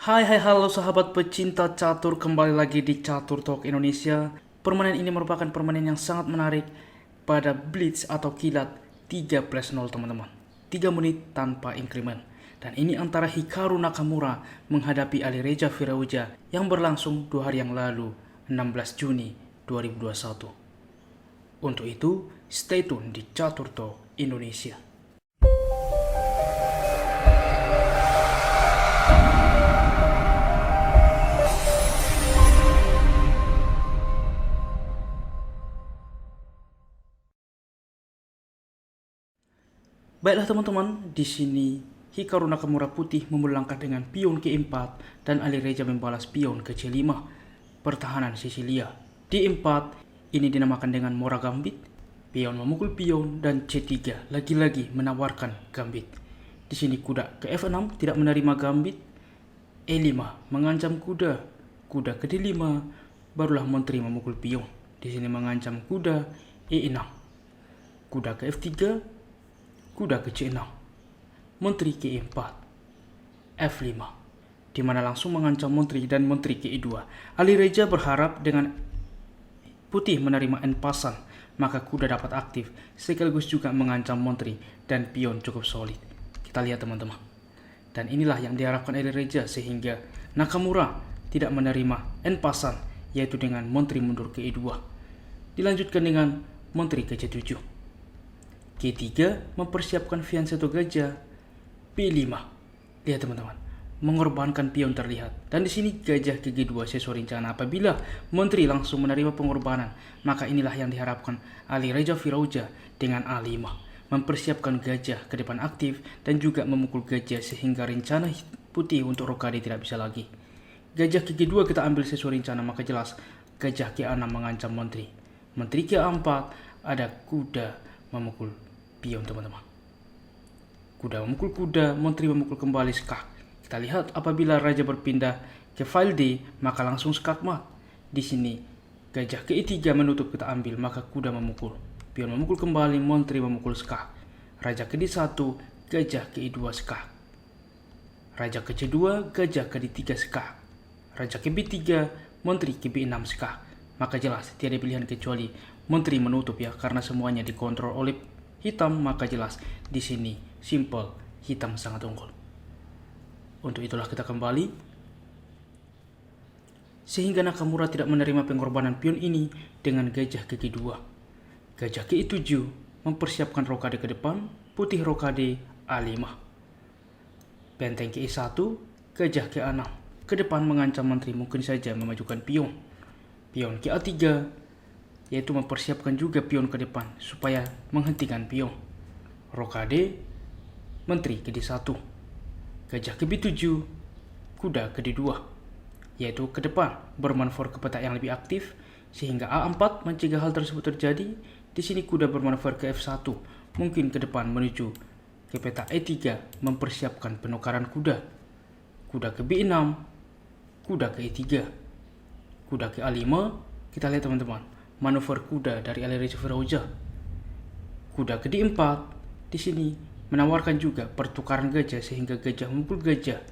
Halo sahabat pecinta catur, kembali lagi di Catur Talk Indonesia. Permainan ini merupakan permainan yang sangat menarik pada Blitz atau kilat 3+0 teman-teman. 3 menit tanpa increment. Dan ini antara Hikaru Nakamura menghadapi Alireza Firouzja yang berlangsung 2 hari yang lalu, 16 Juni 2021. Untuk itu, stay tune di Catur Talk Indonesia. Baiklah teman-teman, di sini Hikaru Nakamura putih memulai langkah dengan pion ke-4 dan Alireza membalas pion ke C5. Pertahanan Sisilia. Di 4 ini dinamakan dengan Mora Gambit. Pion memukul pion dan C3 lagi-lagi menawarkan gambit. Di sini kuda ke F6 tidak menerima gambit. E5 mengancam kuda. Kuda ke D5 barulah menteri memukul pion. Di sini mengancam kuda E6. Kuda ke F3, kuda ke C6, menteri ke E4, F5, di mana langsung mengancam menteri dan menteri ke E2. Alireza berharap dengan putih menerima en pasan, maka kuda dapat aktif, sekaligus juga mengancam menteri dan pion cukup solid. Kita lihat teman-teman. Dan inilah yang diharapkan Alireza sehingga Nakamura tidak menerima en pasan, yaitu dengan menteri mundur ke E2. Dilanjutkan dengan menteri ke C7. G3 mempersiapkan fianchetto gajah. P5. Lihat teman-teman, mengorbankan pion terlihat. Dan di sini gajah ke G2 sesuai rencana. Apabila menteri langsung menerima pengorbanan, maka inilah yang diharapkan Alireza Firouzja dengan A5. Mempersiapkan gajah ke depan aktif dan juga memukul gajah sehingga rencana putih untuk rokade tidak bisa lagi. Gajah ke G2 kita ambil sesuai rencana, maka jelas gajah ke A6 mengancam menteri. Menteri ke A4 ada kuda memukul pion teman-teman. Kuda memukul kuda, menteri memukul kembali skak. Kita lihat apabila raja berpindah ke file D, maka langsung skak mat. Di sini gajah ke E3 menutup kita ambil, maka kuda memukul. Pion memukul kembali, menteri memukul skak. Raja ke D1, gajah ke E2 skak. Raja ke C2, gajah ke D3 skak. Raja ke B3, menteri ke B6 skak. Maka jelas tiada pilihan kecuali menteri menutup ya, karena semuanya dikontrol oleh hitam, maka jelas di sini simple hitam sangat unggul. Untuk itulah kita kembali sehingga Nakamura tidak menerima pengorbanan pion ini dengan gajah ke G2. Gajah ke E7 mempersiapkan rokade ke depan, putih rokade A5. Benteng ke E1, gajah ke A6. Ke depan mengancam menteri mungkin saja memajukan pion. Pion ke A3 yaitu mempersiapkan juga pion ke depan supaya menghentikan pion. Rokade, menteri ke D1, gajah ke B7, kuda ke D2, yaitu ke depan bermanuver ke peta yang lebih aktif sehingga A4 mencegah hal tersebut terjadi. Di sini kuda bermanuver ke F1, mungkin ke depan menuju ke peta E3 mempersiapkan penukaran kuda. Kuda ke B6, kuda ke E3, kuda ke A5. Kita lihat teman-teman, manuver kuda dari Alireza Firouzja. Kuda ke D4 di sini menawarkan juga pertukaran gajah sehingga gajah memukul gajah,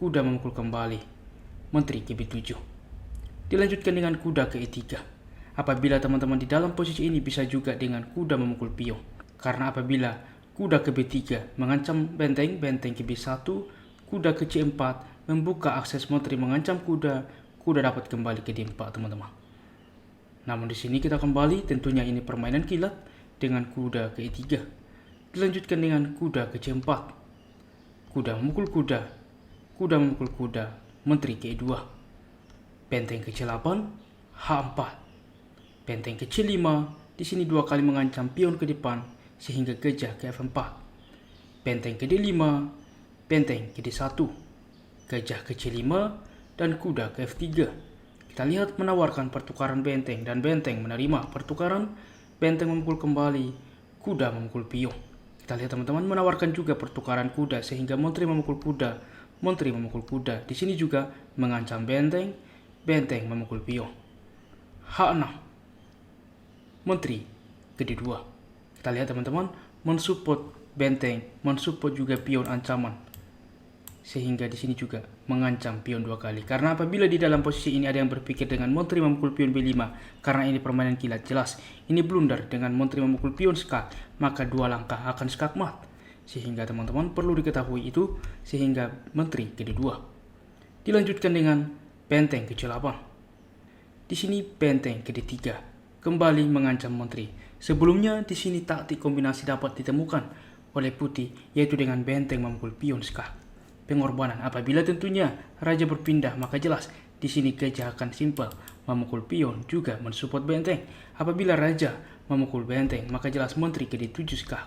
kuda memukul kembali, menteri ke B7. Dilanjutkan dengan kuda ke E3. Apabila teman-teman di dalam posisi ini bisa juga dengan kuda memukul pion. Karena apabila kuda ke B3 mengancam benteng, benteng ke B1, kuda ke C4 membuka akses menteri mengancam kuda, kuda dapat kembali ke D4 teman-teman. Namun di sini kita kembali, tentunya ini permainan kilat dengan kuda ke E3. Dilanjutkan dengan kuda ke C4. Kuda memukul kuda, kuda memukul kuda, menteri ke E2. Benteng ke C8, H4. Benteng ke C5, di sini 2 kali mengancam pion ke depan sehingga gajah ke F4. Benteng ke D5, benteng ke D1, gajah ke C5 dan kuda ke F3. Kita lihat menawarkan pertukaran benteng dan benteng menerima pertukaran, benteng memukul kembali, kuda memukul pion. Kita lihat teman-teman menawarkan juga pertukaran kuda sehingga menteri memukul kuda, menteri memukul kuda. Di sini juga mengancam benteng, benteng memukul pion. H6, menteri ke D2. Kita lihat teman-teman, mensupport benteng, mensupport juga pion ancaman. Sehingga di sini juga mengancam pion 2 kali. Karena apabila di dalam posisi ini ada yang berpikir dengan Montri memukul pion B5, karena ini permainan kilat jelas, ini blunder dengan Montri memukul pion skak, maka 2 langkah akan skakmat. Sehingga teman-teman perlu diketahui itu, sehingga Menteri kedua. Dilanjutkan dengan benteng ke-8. Di sini benteng ke-3 kembali mengancam Menteri. Sebelumnya di sini taktik kombinasi dapat ditemukan oleh putih, yaitu dengan benteng memukul pion skak. Pengorbanan apabila tentunya raja berpindah, maka jelas di sini gajah akan simpel memukul pion juga mensupport benteng. Apabila raja memukul benteng, maka jelas Menteri ke-7 skak.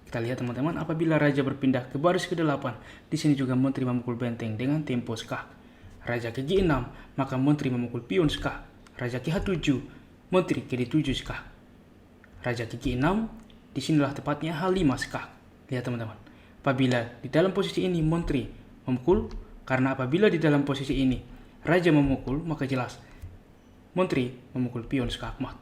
Kita lihat teman-teman, apabila raja berpindah ke baris ke-8, di sini juga Menteri memukul benteng dengan tempo skak. Raja ke G6, maka Menteri memukul pion skak. Raja ke H7, Menteri ke D7 skak. Raja ke G6, disinilah tepatnya H5 skak. Lihat teman-teman, apabila di dalam posisi ini Menteri memukul, karena apabila di dalam posisi ini raja memukul, maka jelas Menteri memukul pion skakmat.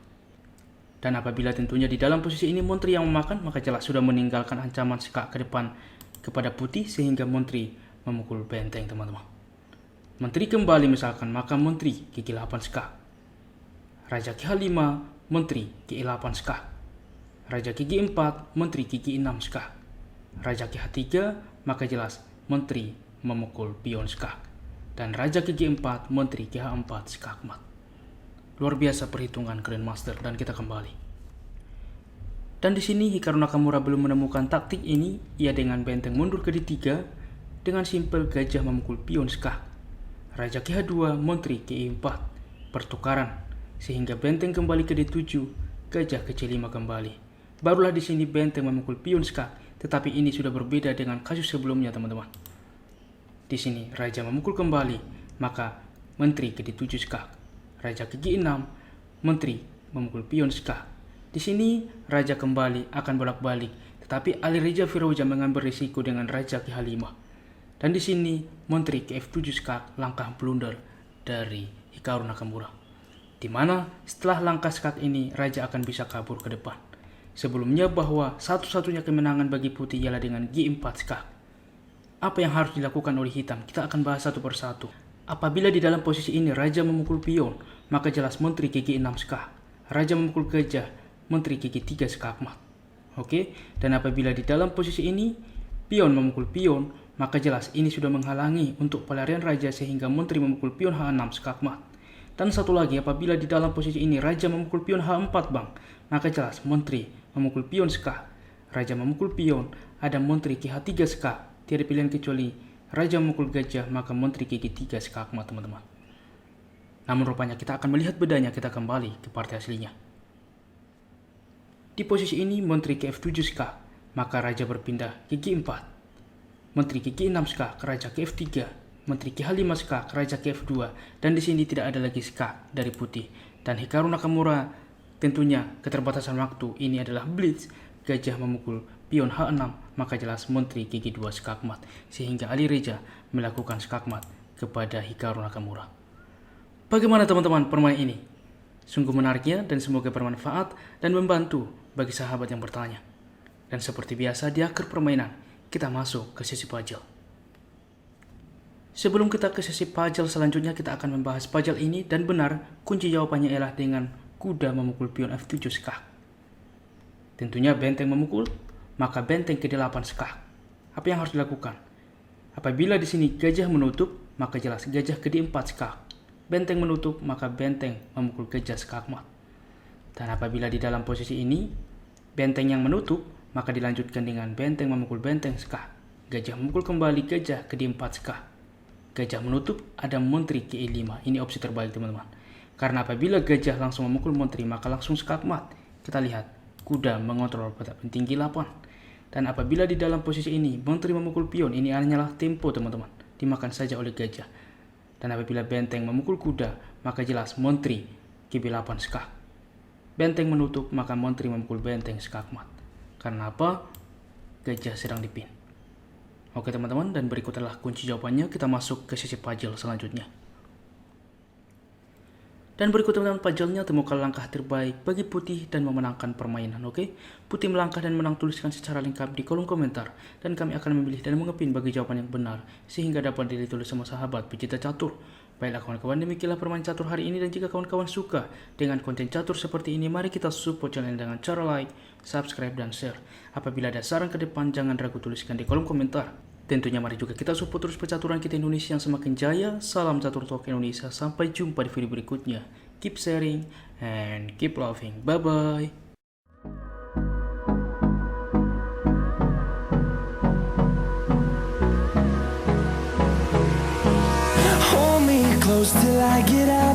Dan apabila tentunya di dalam posisi ini Menteri yang memakan, maka jelas sudah meninggalkan ancaman skak ke depan kepada putih, sehingga Menteri memukul benteng teman-teman. Menteri kembali misalkan, maka Menteri ke G8 skak. Raja ke H5, Menteri ke E8 skak. Raja ke G4, Menteri ke G6 skak. Raja ke H3, maka jelas Menteri memukul pion skak. Dan Raja ke G4, Menteri ke H4 skakmat. Luar biasa perhitungan Grandmaster, dan kita kembali. Dan di sini Hikaru Nakamura belum menemukan taktik ini. Ia dengan benteng mundur ke D3 dengan simpel gajah memukul pion skak. Raja ke H2, Menteri ke E4, pertukaran sehingga benteng kembali ke D7, gajah ke C5 kembali. Barulah di sini benteng memukul pion skak, tetapi ini sudah berbeda dengan kasus sebelumnya teman-teman. Di sini raja memukul kembali, maka Menteri ke D7 skak. Raja ke G6, Menteri memukul pion skak. Di sini raja kembali akan bolak-balik, tetapi Alireza Firouzja mengambil risiko dengan raja ke H5. Dan di sini Menteri ke F7 skak, langkah blunder dari Hikaru Nakamura. Di mana setelah langkah skak ini raja akan bisa kabur ke depan. Sebelumnya bahwa satu-satunya kemenangan bagi putih ialah dengan G4 skak. Apa yang harus dilakukan oleh hitam? Kita akan bahas satu persatu. Apabila di dalam posisi ini raja memukul pion, maka jelas Menteri ke G6 skak. Raja memukul gajah, Menteri ke G3 skakmat. Oke, dan apabila di dalam posisi ini pion memukul pion, maka jelas ini sudah menghalangi untuk pelarian raja, sehingga Menteri memukul pion H6 skakmat. Dan satu lagi, apabila di dalam posisi ini raja memukul pion H4 bang, maka jelas Menteri memukul pion skak. Raja memukul pion, ada Menteri ke H3 skak. Tiada pilihan kecuali raja memukul gajah, maka Menteri ke G3 skakmat teman-teman. Namun rupanya kita akan melihat bedanya. Kita kembali ke partai aslinya. Di posisi ini Menteri ke F7 skak, maka raja berpindah ke G4. Menteri ke G6 skak, raja ke F3. Menteri ke H5 skak, raja ke F2. Dan di sini tidak ada lagi skak dari putih. Dan Hikaru Nakamura tentunya keterbatasan waktu, ini adalah blitz. Gajah memukul pion H6, maka jelas Menteri ke G2 skakmat, sehingga Alireza melakukan skakmat kepada Hikaru Nakamura. Bagaimana teman-teman permainan ini? Sungguh menariknya, dan semoga bermanfaat dan membantu bagi sahabat yang bertanya. Dan seperti biasa di akhir permainan, kita masuk ke sesi puzzle. Sebelum kita ke sesi puzzle selanjutnya, kita akan membahas puzzle ini, dan benar kunci jawabannya ialah dengan kuda memukul pion F7 skak. Tentunya benteng memukul, maka benteng ke-8 skak. Apa yang harus dilakukan? Apabila di sini gajah menutup, maka jelas gajah ke D4 skak. Benteng menutup, maka benteng memukul gajah skakmat. Dan apabila di dalam posisi ini benteng yang menutup, maka dilanjutkan dengan benteng memukul benteng skak. Gajah memukul kembali, gajah ke D4 skak. Gajah menutup, ada Menteri ke E5. Ini opsi terbaik teman-teman. Karena apabila gajah langsung memukul Menteri, maka langsung skakmat. Kita lihat kuda mengontrol petak tinggi 8. Dan apabila di dalam posisi ini Menteri memukul pion, ini hanyalah tempo teman-teman, dimakan saja oleh gajah. Dan apabila benteng memukul kuda, maka jelas Menteri ke B8 skak. Benteng menutup, maka Menteri memukul benteng skakmat. Karena apa? Gajah sedang dipin. Oke teman-teman, dan berikut adalah kunci jawabannya. Kita masuk ke sesi puzzle selanjutnya. Dan berikut teman-teman puzzle-nya, temukan langkah terbaik bagi putih dan memenangkan permainan, oke? Putih melangkah dan menang, tuliskan secara lengkap di kolom komentar. Dan kami akan memilih dan mengepin bagi jawaban yang benar, sehingga dapat ditulis sama sahabat pecinta catur. Baiklah kawan-kawan, demikianlah permainan catur hari ini, dan jika kawan-kawan suka dengan konten catur seperti ini, mari kita support channel dengan cara like, subscribe, dan share. Apabila ada saran ke depan, jangan ragu tuliskan di kolom komentar. Tentunya mari juga kita support terus percaturan kita Indonesia yang semakin jaya. Salam Catur Talk Indonesia. Sampai jumpa di video berikutnya. Keep sharing and keep loving. Bye-bye. Hold me close till I get out.